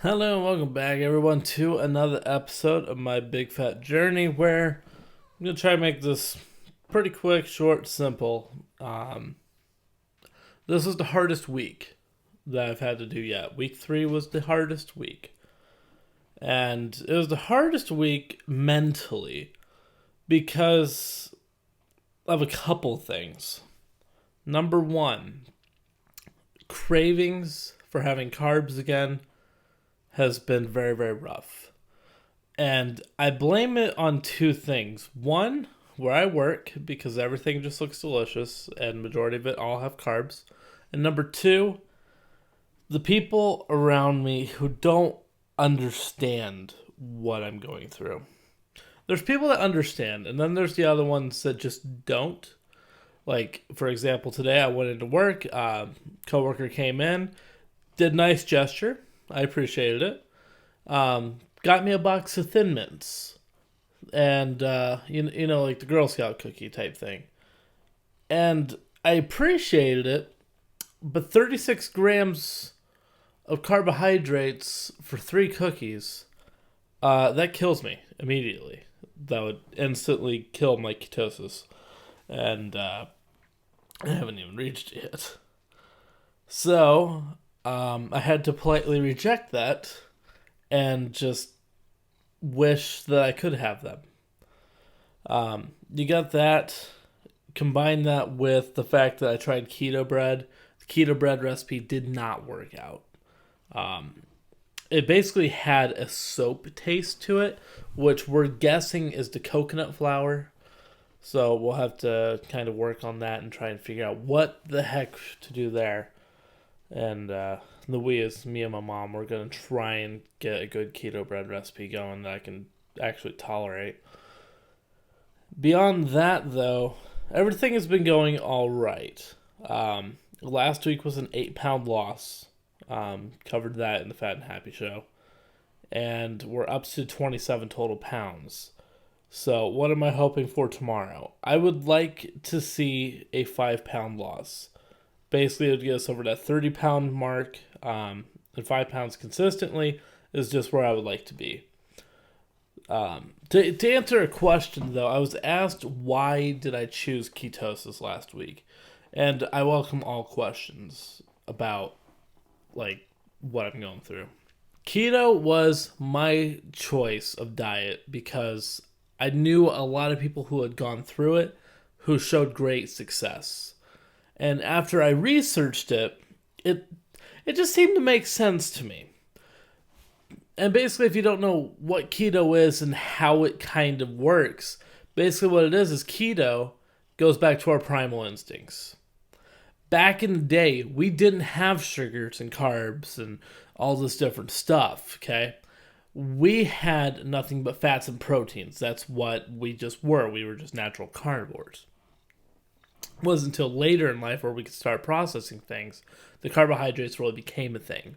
Hello and welcome back, everyone, to another episode of my big fat journey where I'm going to try to make this pretty quick, short, simple. This is the hardest week that I've had to do yet. Week 3 was the hardest week. And it was the hardest week mentally because of a couple things. Number one, cravings for having carbs again has been very, very rough. And I blame it on two things. One, where I work, because everything just looks delicious and majority of it all have carbs. And number two, the people around me who don't understand what I'm going through. There's people that understand, and then there's the other ones that just don't. Like, for example, today I went into work, coworker came in, did a nice gesture. I appreciated it. Got me a box of Thin Mints. And, like the Girl Scout cookie type thing. And I appreciated it, but 36 grams of carbohydrates for 3 cookies, that kills me immediately. That would instantly kill my ketosis. And I haven't even reached it yet. So, I had to politely reject that and just wish that I could have them. You got that. Combine that with the fact that I tried Keto Bread. The Keto Bread recipe did not work out. It basically had a soap taste to it, which we're guessing is the coconut flour. So we'll have to kind of work on that and try and figure out what the heck to do there. And the we is me and my mom, we're going to try and get a good keto bread recipe going that I can actually tolerate. Beyond that, though, everything has been going all right. Last week was an 8-pound loss. Covered that in the Fat and Happy show. And we're up to 27 total pounds. So what am I hoping for tomorrow? I would like to see a 5-pound loss. Basically, it would get us over that 30-pound mark, and 5 pounds consistently is just where I would like to be. To answer a question, though, I was asked why did I choose ketosis last week, and I welcome all questions about what I'm going through. Keto was my choice of diet because I knew a lot of people who had gone through it who showed great success. And after I researched it, it just seemed to make sense to me. And basically, if you don't know what keto is and how it kind of works, basically what it is keto goes back to our primal instincts. Back in the day, we didn't have sugars and carbs and all this different stuff, okay? We had nothing but fats and proteins. That's what we just were. We were just natural carnivores. It wasn't until later in life where we could start processing things, the carbohydrates really became a thing.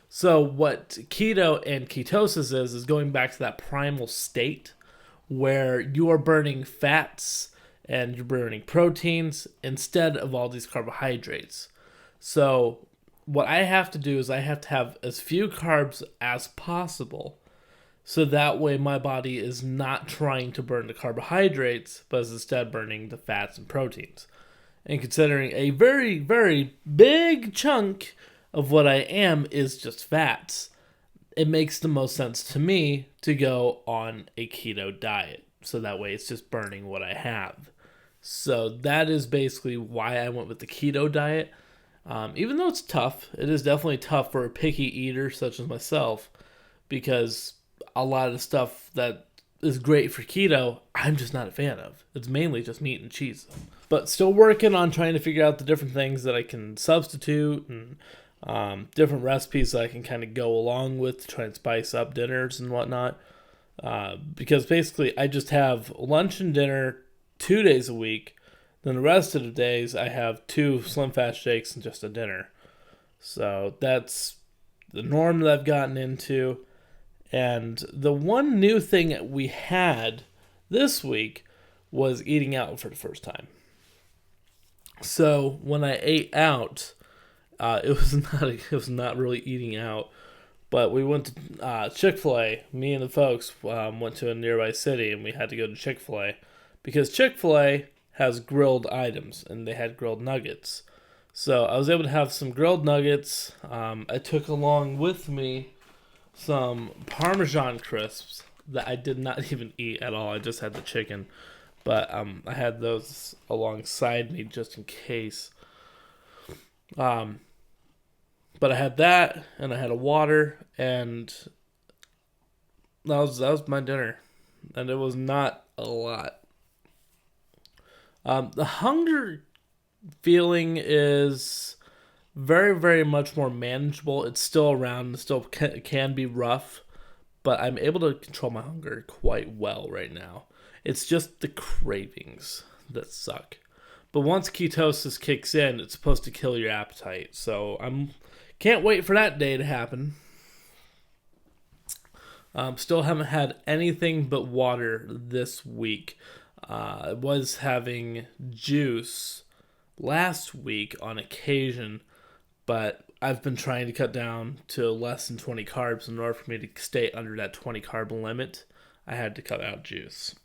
So what keto and ketosis is going back to that primal state where you are burning fats and you're burning proteins instead of all these carbohydrates. So what I have to do is I have to have as few carbs as possible so that way my body is not trying to burn the carbohydrates but is instead burning the fats and proteins. And considering a very, very big chunk of what I am is just fats, it makes the most sense to me to go on a keto diet. So that way it's just burning what I have. So that is basically why I went with the keto diet. Even though it's tough, it is definitely tough for a picky eater such as myself, because a lot of the stuff that is great for keto, I'm just not a fan of. It's mainly just meat and cheese. But still working on trying to figure out the different things that I can substitute and different recipes that I can kind of go along with to try and spice up dinners and whatnot. Because basically I just have lunch and dinner 2 days a week. Then the rest of the days I have 2 Slim Fast shakes and just a dinner. So that's the norm that I've gotten into. And the one new thing that we had this week was eating out for the first time. So when I ate out, it was not really eating out But we went to Chick-fil-A. Me and the folks went to a nearby city, and we had to go to Chick-fil-A because Chick-fil-A has grilled items, and they had grilled nuggets. So I was able to have some grilled nuggets. I took along with me some Parmesan crisps that I did not even eat at all. I just had the chicken. But I had those alongside me just in case. But I had that, and I had a water, and that was my dinner, and it was not a lot. The hunger feeling is very, very much more manageable. It's still around, it still can be rough, but I'm able to control my hunger quite well right now. It's just the cravings that suck. But once ketosis kicks in, it's supposed to kill your appetite. So can't wait for that day to happen. Still haven't had anything but water this week. I was having juice last week on occasion, but I've been trying to cut down to less than 20 carbs. In order for me to stay under that 20 carb limit, I had to cut out juice.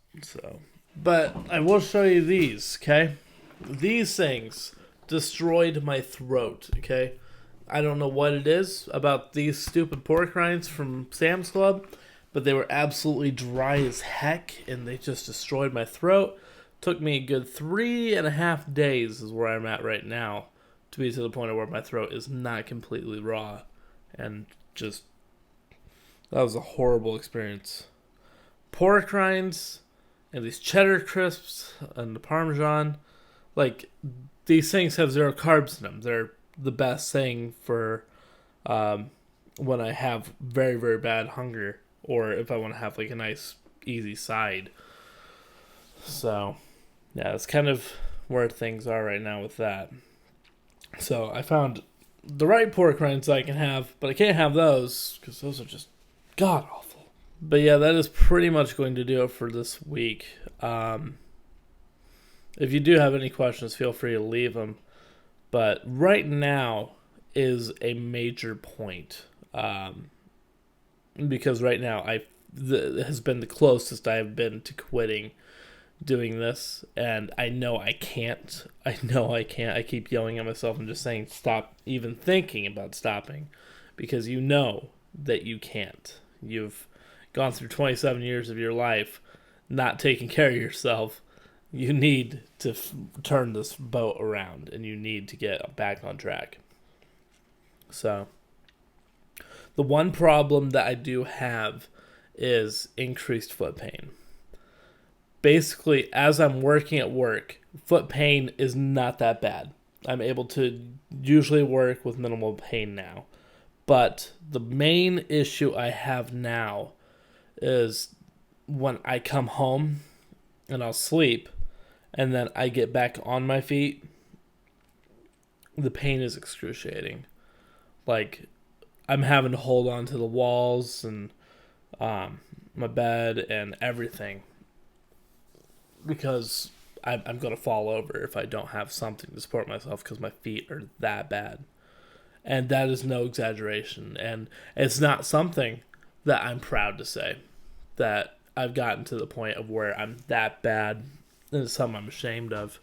But I will show you these, okay? These things destroyed my throat, okay? I don't know what it is about these stupid pork rinds from Sam's Club, but they were absolutely dry as heck, and they just destroyed my throat. Took me a good 3.5 days is where I'm at right now to be to the point of where my throat is not completely raw. And just, that was a horrible experience. Pork rinds and these cheddar crisps and the Parmesan, like, these things have 0 carbs in them. They're the best thing for when I have very, very bad hunger, or if I want to have like a nice, easy side. So, yeah, that's kind of where things are right now with that. So I found the right pork rinds I can have, but I can't have those because those are just god awful. But yeah, that is pretty much going to do it for this week. If you do have any questions, feel free to leave them. But right now is a major point. Because right now it has been the closest I have been to quitting doing this, and I know I can't. I keep yelling at myself and just saying stop even thinking about stopping, because you know that you can't. You've gone through 27 years of your life not taking care of yourself. You need to turn this boat around, and you need to get back on track. So, the one problem that I do have is increased foot pain. Basically, as I'm working at work, foot pain is not that bad. I'm able to usually work with minimal pain now. But the main issue I have now is when I come home and I'll sleep, and then I get back on my feet, the pain is excruciating. Like, I'm having to hold on to the walls and my bed and everything, because I'm going to fall over if I don't have something to support myself, because my feet are that bad. And that is no exaggeration. And it's not something that I'm proud to say, that I've gotten to the point of where I'm that bad. And it's something I'm ashamed of.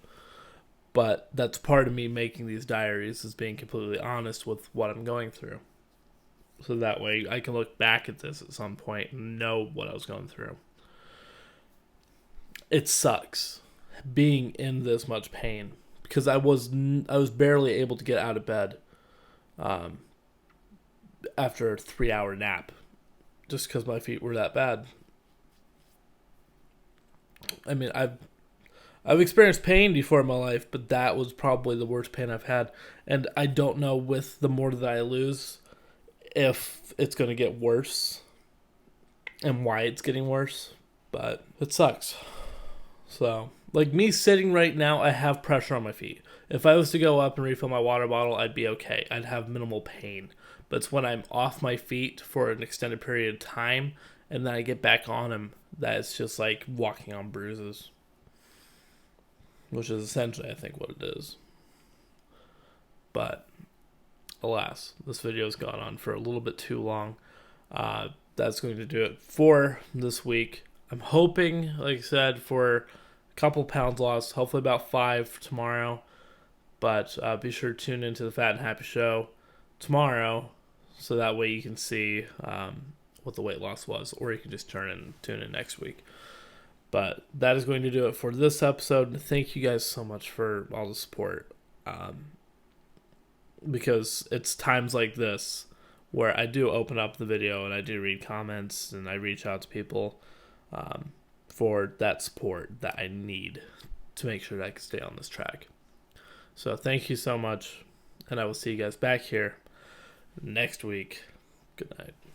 But that's part of me making these diaries, is being completely honest with what I'm going through. So that way I can look back at this at some point and know what I was going through. It sucks being in this much pain, because I was barely able to get out of bed after a 3-hour nap, just because my feet were that bad. I mean, I've experienced pain before in my life, but that was probably the worst pain I've had. And I don't know, with the more that I lose, if it's going to get worse and why it's getting worse. But it sucks. So, like me sitting right now, I have pressure on my feet. If I was to go up and refill my water bottle, I'd be okay. I'd have minimal pain. But it's when I'm off my feet for an extended period of time and then I get back on them that it's just like walking on bruises. Which is essentially, I think, what it is. But, alas, this video's gone on for a little bit too long. That's going to do it for this week. I'm hoping, like I said, for a couple pounds lost, hopefully about 5 tomorrow. But be sure to tune into the Fat and Happy Show tomorrow, so that way you can see what the weight loss was, or you can just tune in next week. But that is going to do it for this episode. Thank you guys so much for all the support, because it's times like this where I do open up the video and I do read comments and I reach out to people for that support that I need to make sure that I can stay on this track. So thank you so much, and I will see you guys back here next week. Good night.